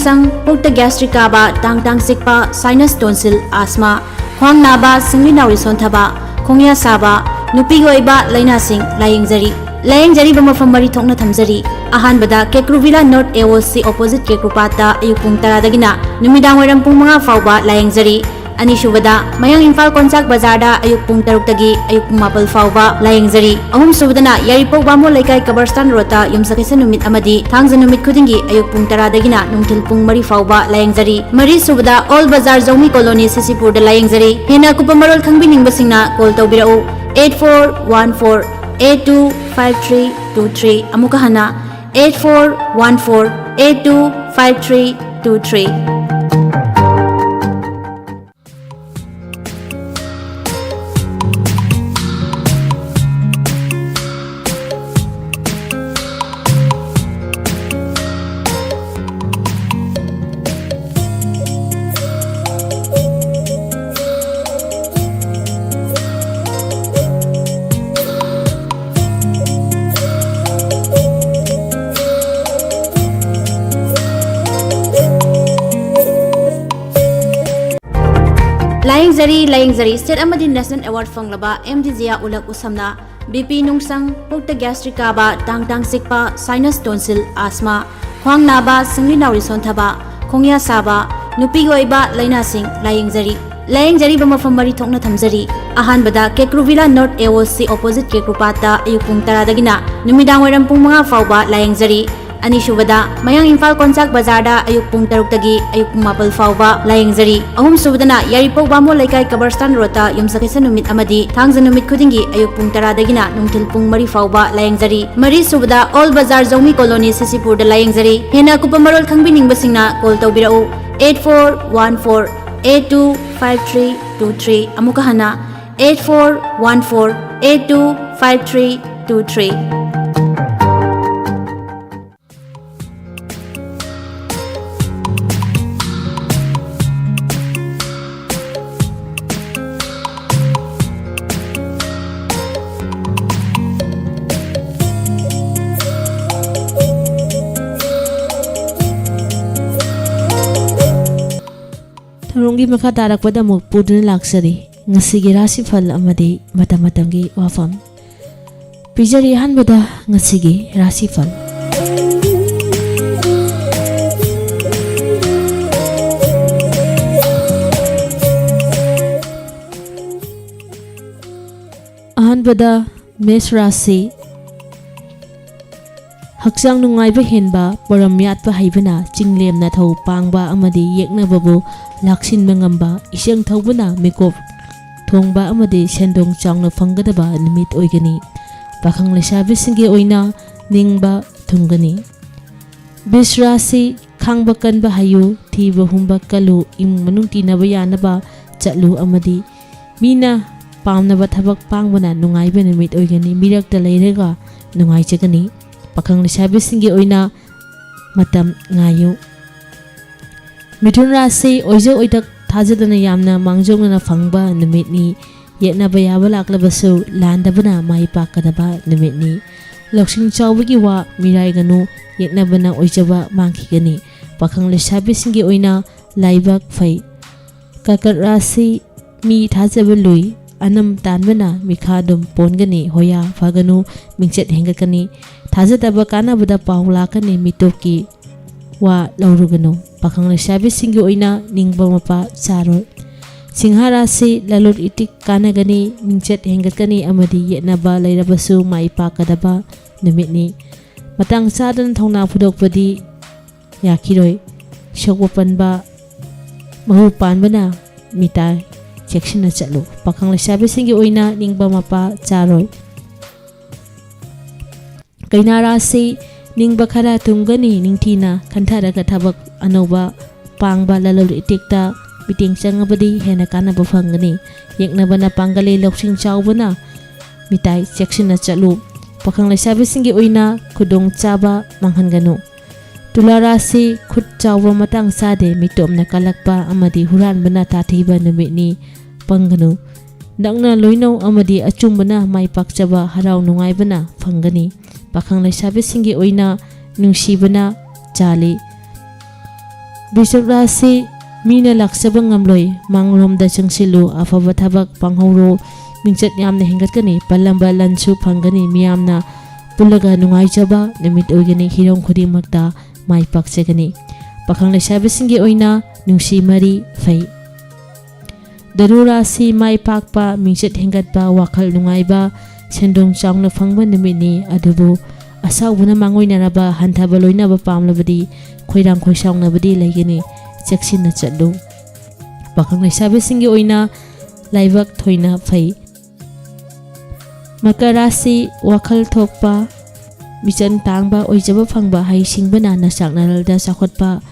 nungsang pukta gastric kaba tang sikpa sinus tonsil asthma khwang naba singli nauri sonthaba khongya saba nupi goiba laina sing layengzari bamafam mari thokna thamjari ahanbada kekruvila north aoc opposite kekrupata ayupung taradagina numidang wairam pung 5 fauba layengzari Anisubada, Mayang Imphal Konsak Bazarda, Ayupung Tarukagi, Ayupung Mapal Fauba, Layengzari, Ahum Subadana, Yaripo Bamo Laikai Kabarstan Rota, Yumsakisa Numit Amadi, Tangza Numit Kudingi, Ayupung Taradagina, Nungtilpung Mari Fauba, Layengzari, Mari Subada, All Bazar Zomi Colony, Sisipur de Layengzari, Hena Kupamarol Kangbining Basingna, Kol Taubirao, 8414 825323, Amukahana, 8414 825323. Layengzari State Amadi National Award Fanglaba MDZia Ulak Usamna BP Nungsang Pukta Gastric Kaba Tang Sikpa Sinus Tonsil Asthma Khwang Naba Singli Nauri Sonthaba Khongya Saba Nupi Goiba Laina Sing Layengzari bamafam mari thokna thamjari ahanbada kekruvila north aoc opposite kekrupata ayupung taradagina numidang wairam pung 5 fauba layengzari Anisubada, Mayang Imphal Konsak Bazarda, Ayupung Tarukagi, Ayupung Mapal Fauba, Layengzari, Ahum Subadana, Yaripo Bamo Laikai Kabarstan Rota, Yumsakisa Numit Amadi, Tangza Numit Kudingi, Ayupung Taradagina, Nungtilpung Mari Fauba, Layengzari, Mari Subada, All Bazar Zomi Colony, Sisipur de Layengzari, Hena Kupamarol Kangbining Basingna, Kol Taubirao, 8414 825323, Amukahana, 8414 825323. Tarungi maka tarak pada mukpudun laksari ngasigi rasi phal amadi mata-matamgi wafam pijari han bada ngasigi rasi phal ahan bada mes rasi Haksang nungaiba henba paramyat pa haibana chinglem na thau pangba amadi yekna babu laksin mangamba isyang thawbana mikop thongba amadi sendong changna phanggadaba nimit oigani pakhang lesabi singi oina ningba thungani bisrasi khangba kanba hayu thiba humba kalu im manung tinaba yanaba chatlu amadi mina pamnaba thabak pangbana nungaiba nimit oigani mirakta leirega nungai chagani Pakang lesabi singi oina matam ngayu Midun rasi oizo oidak thajadana yamna mangjongna na phangba numitni yetna bayaba laklabasu landabana mai pakadaba numitni loksing chawbagi wa mirai ganu yetna bana oijaba mangkhigani Pakang lesabi singi oina laibak phai kakat rasi mi thajabului Anam tanbana mikhadum pongani hoya faganu mingchet hengakani thajadaba kana bada paula kani mitoki wa lauruganu pakhang lesabi singi oina ningba mapa charo sinharasi lalur itik kana gani mingchet hengakani amadi yetnaba leirabasu mai pakadaba numitni matang sadan thongna phudokpadi yakhiroi shokwapanba mahu panbana mitai Section na chalo pakang lesabi singi oina ningba mapa charoi kainara se ningba khara tungani ningthina khanthara ka thabak anoba pangba lalol itikta biting changabadi hena kana bafangani yekna bana pangale loksing chawbana mitai section na chalo pakang lesabi singi oina khudong chaba manghanganu tularasi khut chawba matang sade mitom na kalakpa amadi huran bana tathiba numitni panganu Nangna loinaw amadi achumbana may pakchaba haraw nungay bana panggani pakang lesabi singi oina nungsibana chali Bishop Rashi Mina laksaba ngamloi manglomda changsilu afaba thabak panghoro mingchat yamna hingatkani palamba lanchu phangani miyamna pulaga nungaijaba namit oigani hirong khudimakta mai paksegani pakhang lesabisinggi oina nungsi mari fai Darura si mai pakpa mingchat hingatba wakhal nungaiba sendong changna phangba namini adubu asawuna mangoinaraba hanthaba loinaba pamlabadi khoirang khoisawngnabadi laigani Cheksinna chatlu pakhang lesabisinggi oina laibak thoina phai Makar Rashi wakhal thokpa michan tangba oijaba phangba haisingba na saknaralda sakhotpa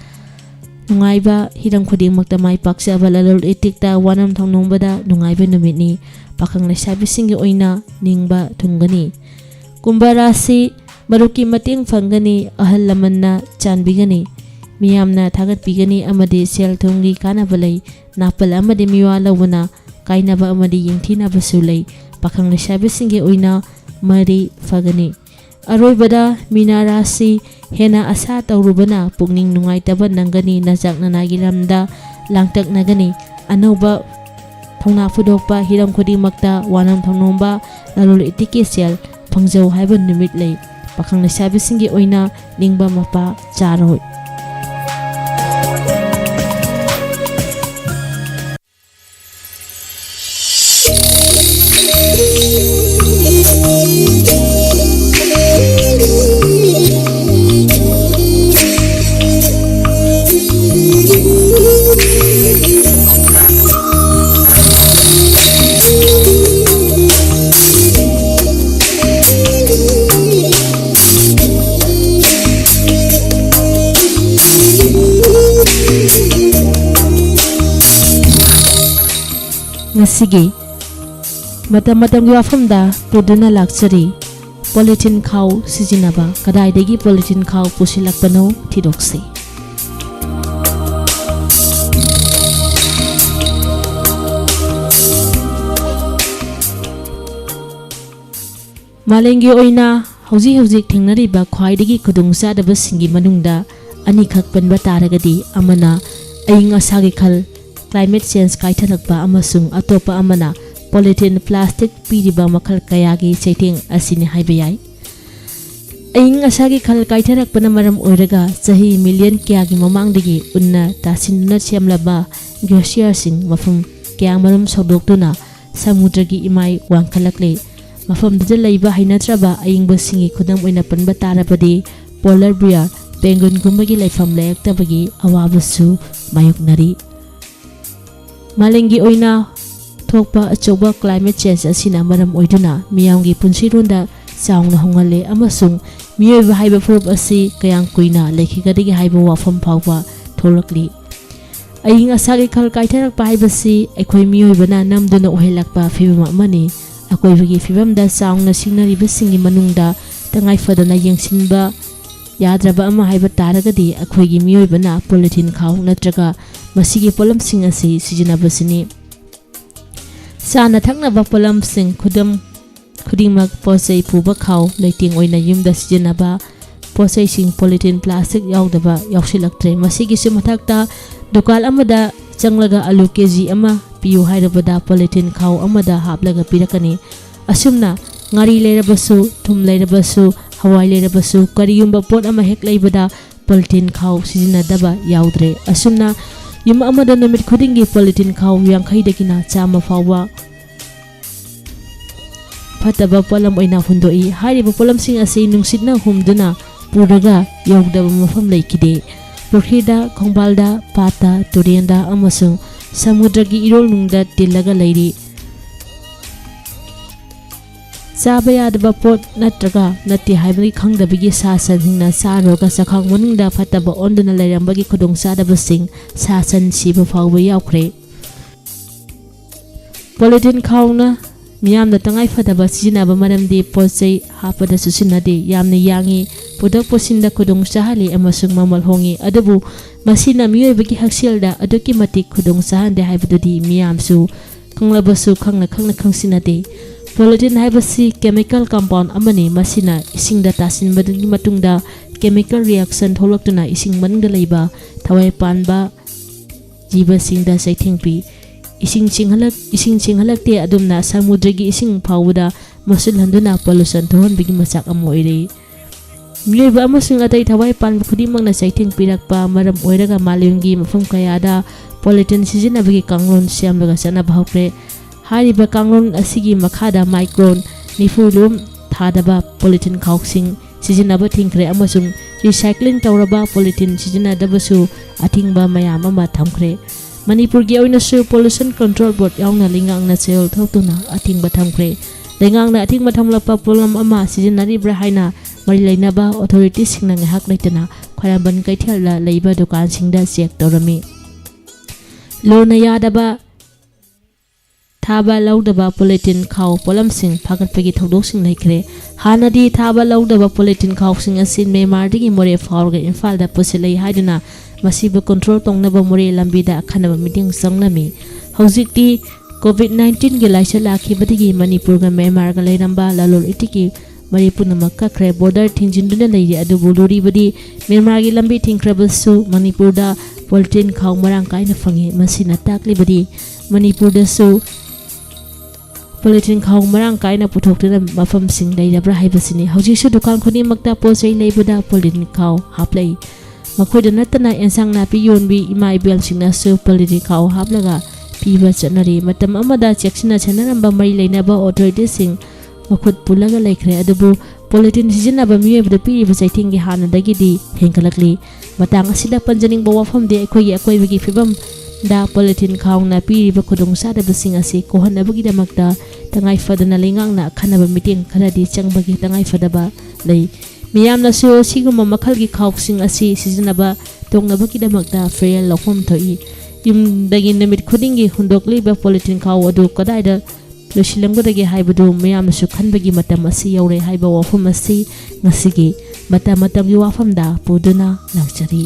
nungaiba hirang khudingmakta mai paksaba lalol etikta wanam thongnongbada nungaiba numitni pakhang lesabisinggi oina ningba thungani Kumbha Rashi maruki mateng phangani ahal lamanna chanbigani Miyamna thagat pigani amadi sel thonggi kanaba lei napal amadi miwa lawana kainaba amadi yingthina basulei pakhang lesabisinggi oina mari fagani aroibada Mina Rashi hena asa tawrubana pungning nungaitaba nangani najaknanagi lamda langtaknagani anoba thongna fudokpa hiram khudimakta wanam thongnomba lalol itiki sel phangjau haiba numit lei pakhang lesabisinggi oina ningba mapa charoi Ngasigi matam-matamgi wafamda puduna lakchari polythene khau sijinaba kadaidagi polythene khau pusilakpano thidokse Malengi oina hauji thengnariba khwaidagi khudungsadaba singi manungda ani khakpanba taragadi amana aing asagi khal climate change kaithalakpa amasung atopa amana polythene plastic piriba makhal kayagi chaiting asini haibayai aing asagi khal kaitharakpana maram oiraga chahi million kyagi mamangdagi unna tasinduna semlaba glacier sing mafum kyang marum sodoktuna samudragi imai wangkhalakle mafam dja leiba hainatraba aingba singi khudam oina panba tarabadi polar bear penguin gumbagi laifam layaktabagi awabasu mayoknari Malengi oina thokpa achoba climate change asina maram oiduna miyamgi punsironda chawngna hongale amasung miyoiba haiba furup asi kayang kuina lekhigadigi haiba wafam phawba tholakli aing asagi khal kaitharakpa haibasi aikhoi miyoibana namduna ohelakpa fibam amani akoibagi fibamda chawngna singnariba singi manungda tangai fadana yengsinba yadraba ama haiba taragadi akhoigi miyoibana polythene khau natraga masigi polamsing asi sijinabasini sana thaknaba polamsing khudingmak posai puba khau leiting oina yumda sijinaba posai sing polythene plastic yaudaba yausilaktre masigi sumathakta dokal amada changlaga alu kg ama piu hairabada polythene khau amada haplaga pirakani asumna ngari leirabasu thum leirabasu hawai leirabasu kariyumba pot ama hek leibada polythene khau sijinadaba yaudre asumna yum amada namit khudingi polythene khau yangkhai dakina chama fawwa phataba polam oina hundoi hariba polam sing ase nungsitna humduna puraga yogdaba mafam leikide prokhida khongbalda pata turienda amasung samudragi irol nungda tilaga leiri chaba yadaba pot natraga nati haibagi khangdabigi sasan hingna saroga sakhang manungda phataba onduna leirambagi khudong sadaba sing sasan siba fawba yaukre polythene khawna miyamda tangai phataba sijinaba maramdi pochai hapada susinade yamna yangi pudak posinda khudong sahali amasung mamal hongi adabu masina miyoibagi haksilda aduki matik khudong sahande haibadudi miyamsu khanglabasu khangna khangsinade Polythene haibasi chemical compound amani masina isingda tasinbadagi matungda chemical reaction tholakna ising manungda leiba thawai panba jiba singda saithingpi ising chinghalak te adumna samudragi ising phawda masul handuna pollution thon bigi masak amoire miyoiba amasung atai thawai pan khudimangna saithing pirakpa maram oiraga malimgi mafam kayada polythene sizinabagi kanglon siamlaga sana bhaukre hariba kanglon asigi makhada micron nifulum thadaba polythene khauksing sizinaba thingkre amasung recycling tawraba polythene sizinadabasu athingba mayam ama thamkre Manipur gi oinasu pollution control board yaungna lingangna sel thotuna athingba thamkre lengangna athingba thamlapa problem ama sizinari bra haina mari lainaba authority singna ngahak leitana kharaban kaithala leiba dukan singda check torami lona yadaba thaba laudaba polythene khau polam sing phagat pagi thodok sing naikre hanadi thaba laudaba polythene khau sing asin me mardigi more faurga infal da pusilai haiduna masiba control tongnaba more lambida khanaba meeting sangnami hojikti covid-19 ge laisa lakhi badigi manipur ga Myanmar ga leiramba lalol itiki manipur makka khre border thingjinduna leiri adu buluri badi Myanmar gi lambi thingkrabasu manipur da polythene khau marang kaina fangi masina takli badi manipur da su polythene khau marang kaina puthokna mafam sing leirabra haibasini hojiksu dukan khoni makta posai leibada polythene khau haplai makhoi natana ensang napi yonbi imai bel singna su polythene khau haplaga piba chanari matam amada cheksina chanaramba mari leinaba authority sing makhut pulaga laikre adubu polythene sizinaba miyebda piriba saithing gi hanadagi di hengkalakli matang asida panjaning bawafam de akoi bigi fibam da polythene khawna piriba khudung sada basing asi kohanabagi damakta tangai fadana lingangna khanaba meeting kharadi changbagi tangai fadaba lei miyamna su siguma makhalgi khawksing asi sizinaba tongnabagi damakta fair lokhom thoi yumdagi namit khudingi hundokliba polythene khaw adu kadaida losilangdagi haibadu miyamna su khanbagi matam asi yaure haiba wafam asi ngasigi matamgi wafam da puduna lakchari